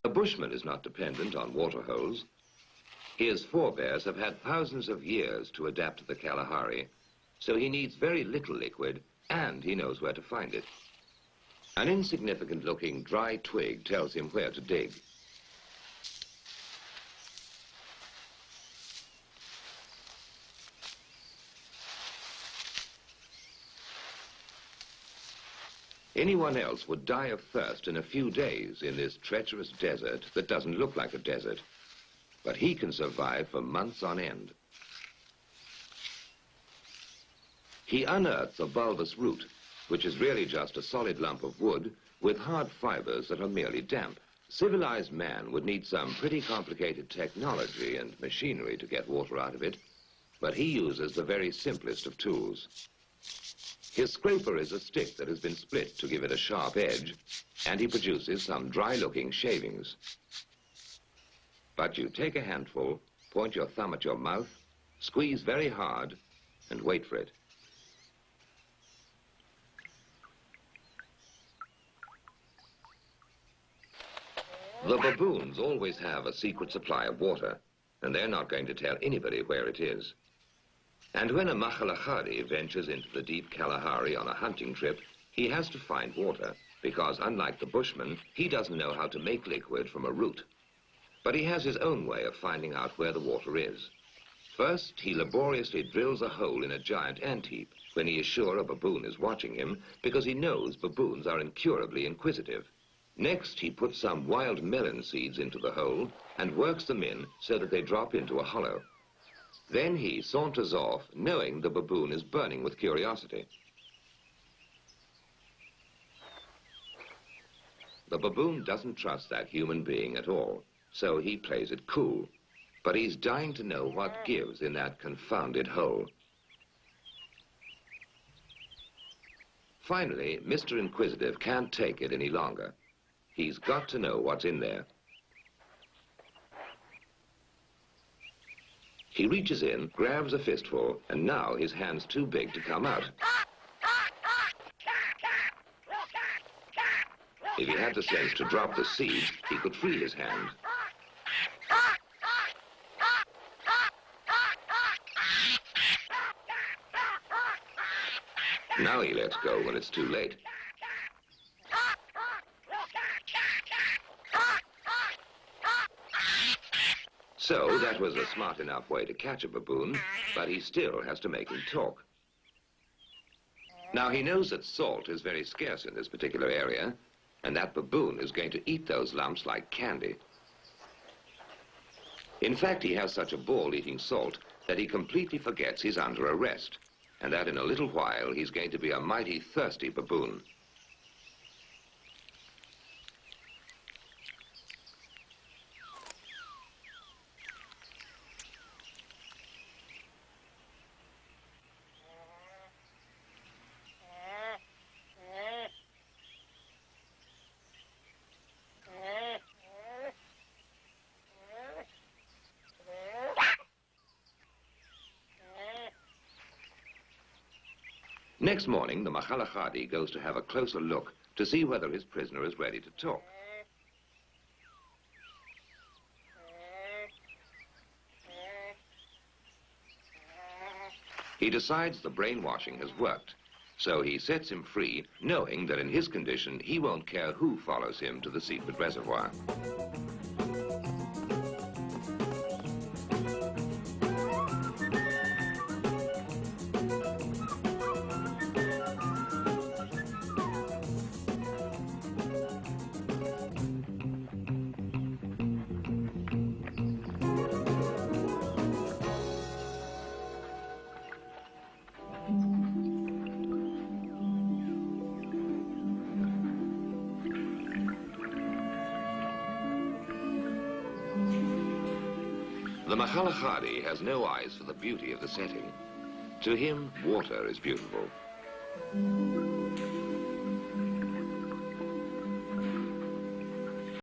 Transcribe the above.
A bushman is not dependent on water holes. His forebears have had thousands of years to adapt to the Kalahari, so he needs very little liquid, and he knows where to find it. An insignificant-looking dry twig tells him where to dig. Anyone else would die of thirst in a few days in this treacherous desert that doesn't look like a desert. But he can survive for months on end. He unearths a bulbous root, which is really just a solid lump of wood with hard fibers that are merely damp. Civilized man would need some pretty complicated technology and machinery to get water out of it, but he uses the very simplest of tools. His scraper is a stick that has been split to give it a sharp edge, and he produces some dry-looking shavings. But you take a handful, point your thumb at your mouth, squeeze very hard, and wait for it. The baboons always have a secret supply of water, and they're not going to tell anybody where it is. And when a Makhalahari ventures into the deep Kalahari on a hunting trip, he has to find water, because unlike the bushman, he doesn't know how to make liquid from a root. But he has his own way of finding out where the water is. First, he laboriously drills a hole in a giant ant heap when he is sure a baboon is watching him, because he knows baboons are incurably inquisitive. Next, he puts some wild melon seeds into the hole and works them in so that they drop into a hollow. Then he saunters off, knowing the baboon is burning with curiosity. The baboon doesn't trust that human being at all, so he plays it cool. But he's dying to know what gives in that confounded hole. Finally, Mr. Inquisitive can't take it any longer. He's got to know what's in there. He reaches in, grabs a fistful, and now his hand's too big to come out. If he had the sense to drop the seeds, he could free his hand. Now he lets go when it's too late. So that was a smart enough way to catch a baboon, but he still has to make him talk. Now he knows that salt is very scarce in this particular area, and that baboon is going to eat those lumps like candy. In fact, he has such a ball eating salt that he completely forgets he's under arrest, and that in a little while he's going to be a mighty thirsty baboon. Next morning, the Makhalahari goes to have a closer look to see whether his prisoner is ready to talk. He decides the brainwashing has worked, so he sets him free, knowing that in his condition, he won't care who follows him to the secret reservoir. The Makhalahari has no eyes for the beauty of the setting. To him, water is beautiful.